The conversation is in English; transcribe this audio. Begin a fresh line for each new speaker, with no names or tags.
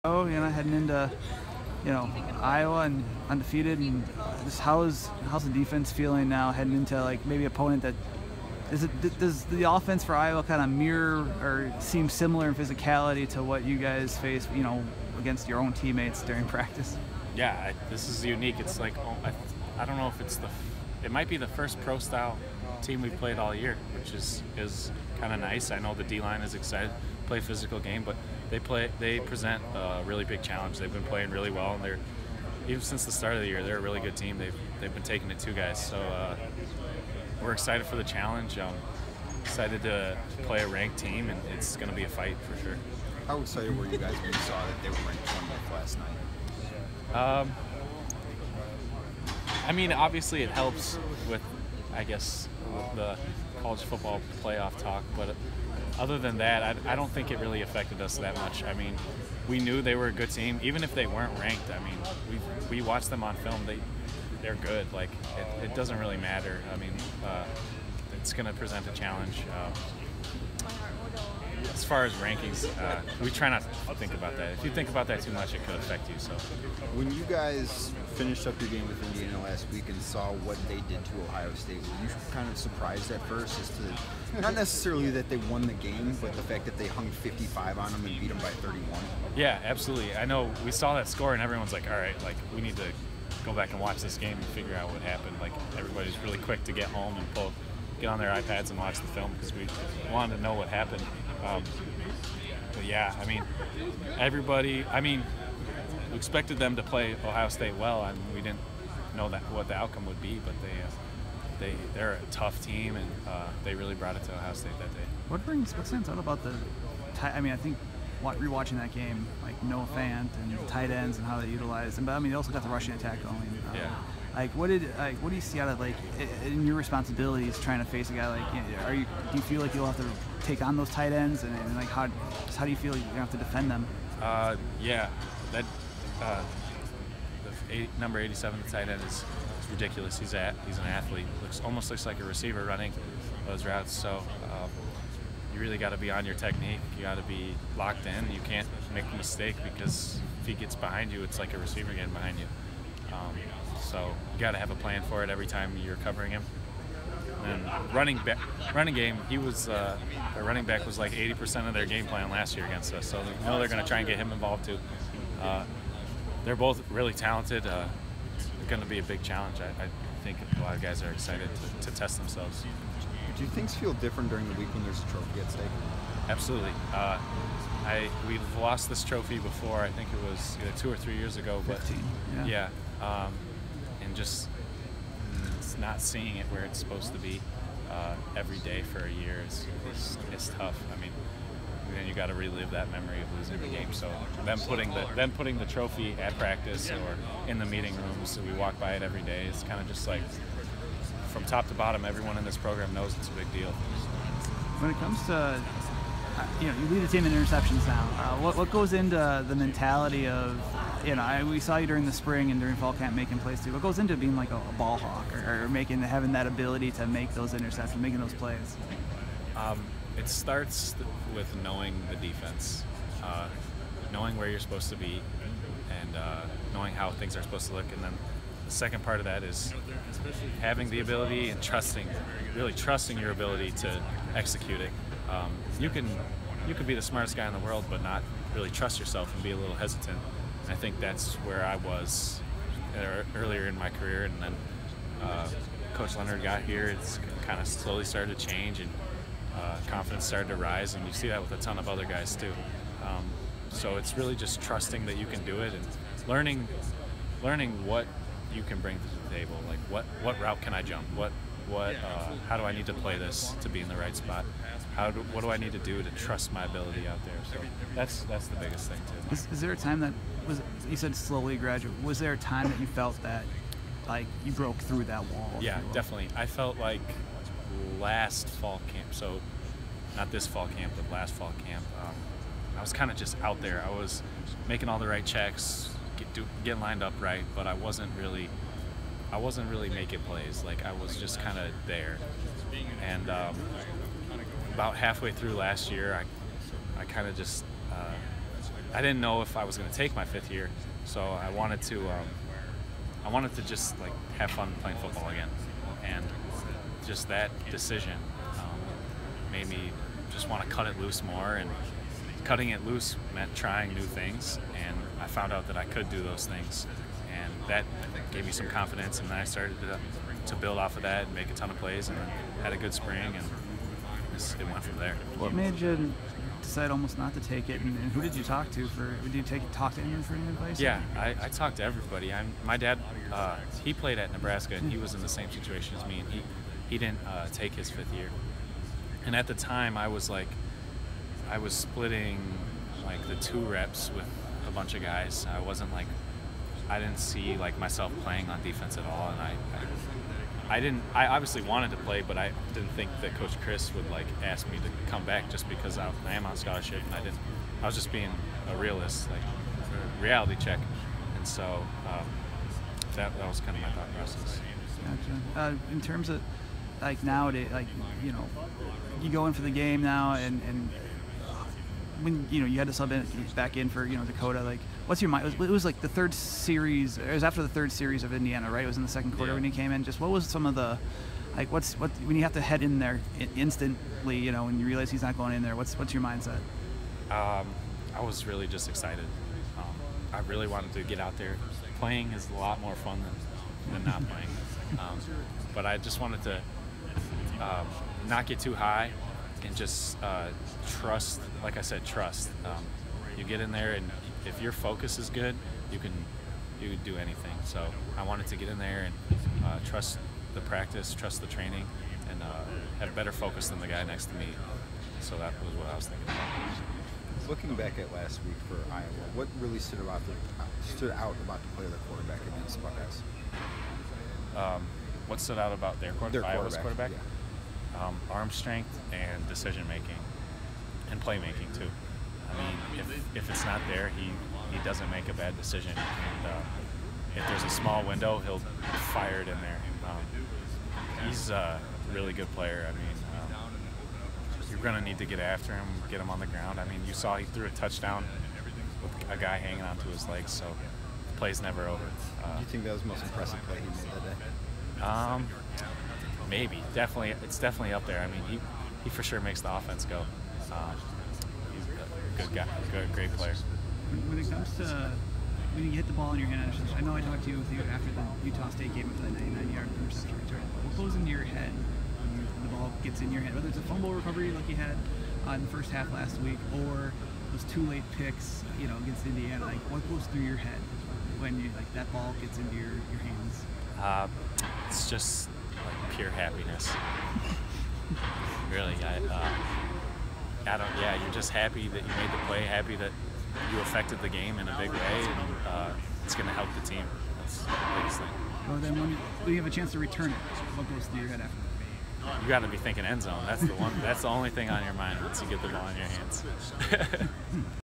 heading into Iowa and undefeated, and just how's the defense feeling now heading into like maybe opponent that does the offense for Iowa kind of mirror or seem similar in physicality to what you guys face against your own teammates during practice?
Yeah, this is unique. It's like I don't know if it might be the first pro style team we've played all year, which is kind of nice. I know the D-line is excited, play physical game, but they present a really big challenge. They've been playing really well, and they're even since the start of the year, they're a really good team. They've been taking it to guys. So we're excited for the challenge. Excited to play a ranked team, and it's going to be a fight for sure.
How excited were you guys when you saw that they were ranked 20th last night?
I mean, obviously it helps with, I guess, with the college football playoff talk, but other than that, I don't think it really affected us that much. I mean, we knew they were a good team, even if they weren't ranked. I mean, we watched them on film. They're good. Like, it doesn't really matter. I mean, it's going to present a challenge. As far as rankings, we try not to think about that. If you think about that too much, it could affect you. So,
when you guys finished up your game with Indiana last week and saw what they did to Ohio State, were you kind of surprised at first as to not necessarily that they won the game, but the fact that they hung 55 on them and beat them by 31?
Yeah, absolutely. I know we saw that score and everyone's like, all right, like we need to go back and watch this game and figure out what happened. Like everybody's really quick to get home and get on their iPads and watch the film because we wanted to know what happened. But yeah, I mean, we expected them to play Ohio State well. I mean, we didn't know what the outcome would be, but they're a tough team, and they really brought it to Ohio State that day.
What stands out about I think rewatching that game, like Noah Fant and the tight ends and how they utilized them, but I mean, they also got the rushing attack going.
Yeah.
Like, what do you see out of in your responsibilities trying to face a guy like? Do you feel like you'll have to take on those tight ends and like how do you feel like you're gonna have to defend them?
Yeah, that number 87, the tight end is ridiculous. He's an athlete. Almost looks like a receiver running those routes. So you really got to be on your technique. You got to be locked in. You can't make a mistake because if he gets behind you, it's like a receiver getting behind you. So you got to have a plan for it every time you're covering him. And running game, the running back was like 80% of their game plan last year against us. So they know they're going to try and get him involved too. They're both really talented. It's going to be a big challenge. I think a lot of guys are excited to test themselves.
Do things feel different during the week when there's a trophy at stake?
Absolutely. We've lost this trophy before. I think it was either 2 or 3 years ago.
15.
But yeah. And just not seeing it where it's supposed to be every day for a year is tough. I mean, then you got to relive that memory of losing the game. So them putting the trophy at practice or in the meeting rooms, we walk by it every day. It's kind of just like from top to bottom, everyone in this program knows it's a big deal.
When it comes to you lead the team in interceptions now. What goes into the mentality of we saw you during the spring and during fall camp making plays too. What goes into being like a ball hawk or having that ability to make those interceptions, making those plays?
It starts with knowing the defense, knowing where you're supposed to be, and knowing how things are supposed to look. And then the second part of that is having the ability and really trusting your ability to execute it. You could be the smartest guy in the world, but not really trust yourself and be a little hesitant. And I think that's where I was earlier in my career, and then Coach Leonard got here. It's kind of slowly started to change, and confidence started to rise, and you see that with a ton of other guys too. So it's really just trusting that you can do it and learning what you can bring to the table. Like what route can I jump? How do I need to play this to be in the right spot? What do I need to do to trust my ability out there? So that's the biggest thing too.
Is there a time that you said slowly graduate? Was there a time that you felt that like you broke through that wall?
Yeah, definitely. I felt like last fall camp. So not this fall camp, but last fall camp. I was kind of just out there. I was making all the right checks, getting lined up right, but I wasn't really making plays. Like I was just kind of there. And about halfway through last year, I kind of just I didn't know if I was going to take my 5th year, so I wanted to just like have fun playing football again, and just that decision made me just want to cut it loose more, and cutting it loose meant trying new things, and I found out that I could do those things, and that gave me some confidence, and then I started to build off of that and make a ton of plays, and then had a good spring, and it went from there.
What made you decide almost not to take it, and who did you talk to did you talk to anyone for any advice?
Yeah, I talked to everybody. My dad, he played at Nebraska, and he was in the same situation as me, and he didn't take his 5th year. And at the time, I was splitting like the 2 reps with a bunch of guys. I didn't see like myself playing on defense at all, and I obviously wanted to play, but I didn't think that Coach Chris would like ask me to come back just because I am on scholarship, and I was just being a realist, like a reality check, and so that was kind of my thought process.
Gotcha. In terms of like nowadays, like you go in for the game now, and when you had to sub back in for Dakota, like what's your mind? It was like the 3rd series. It was after the 3rd series of Indiana, right? It was in the 2nd quarter when he came in. Just what was some of the like what when you have to head in there instantly, when you realize he's not going in there? What's your mindset?
I was really just excited. I really wanted to get out there. Playing is a lot more fun than not playing. But I just wanted to not get too high and just trust. Like I said, trust. You get in there, and if your focus is good, you can do anything. So I wanted to get in there and trust the practice, trust the training, and have better focus than the guy next to me. So that was what I was thinking about.
Looking back at last week for Iowa, what really stood out about the play of the quarterback against the Buckeyes?
What stood out about Iowa's quarterback?
Yeah.
Arm strength and decision making, and playmaking too. I mean, if it's not there, he doesn't make a bad decision. And if there's a small window, he'll fire it in there. He's a really good player. I mean, you're going to need to get after him, get him on the ground. I mean, you saw he threw a touchdown with a guy hanging onto his legs, so the play's never over.
Do you think that was the most impressive play he made that day?
Maybe. Definitely. It's definitely up there. I mean, he for sure makes the offense go. He's a good guy, great player.
When it comes to when you hit the ball in your hand, I know I talked to you after the Utah State game with the 99-yard interception return. What goes into your head when the ball gets in your head? Whether it's a fumble recovery like you had in the first half last week, or those 2 late picks, against Indiana. Like, what goes through your head when that ball gets into your hands?
It's just like pure happiness. Really, you're just happy that you made the play, happy that you affected the game in a big way, and it's going to help the team. That's the biggest thing.
Well, then when you have a chance to return it, what goes through your head after?
You got to be thinking end zone. That's the only thing on your mind once you get the ball in your hands.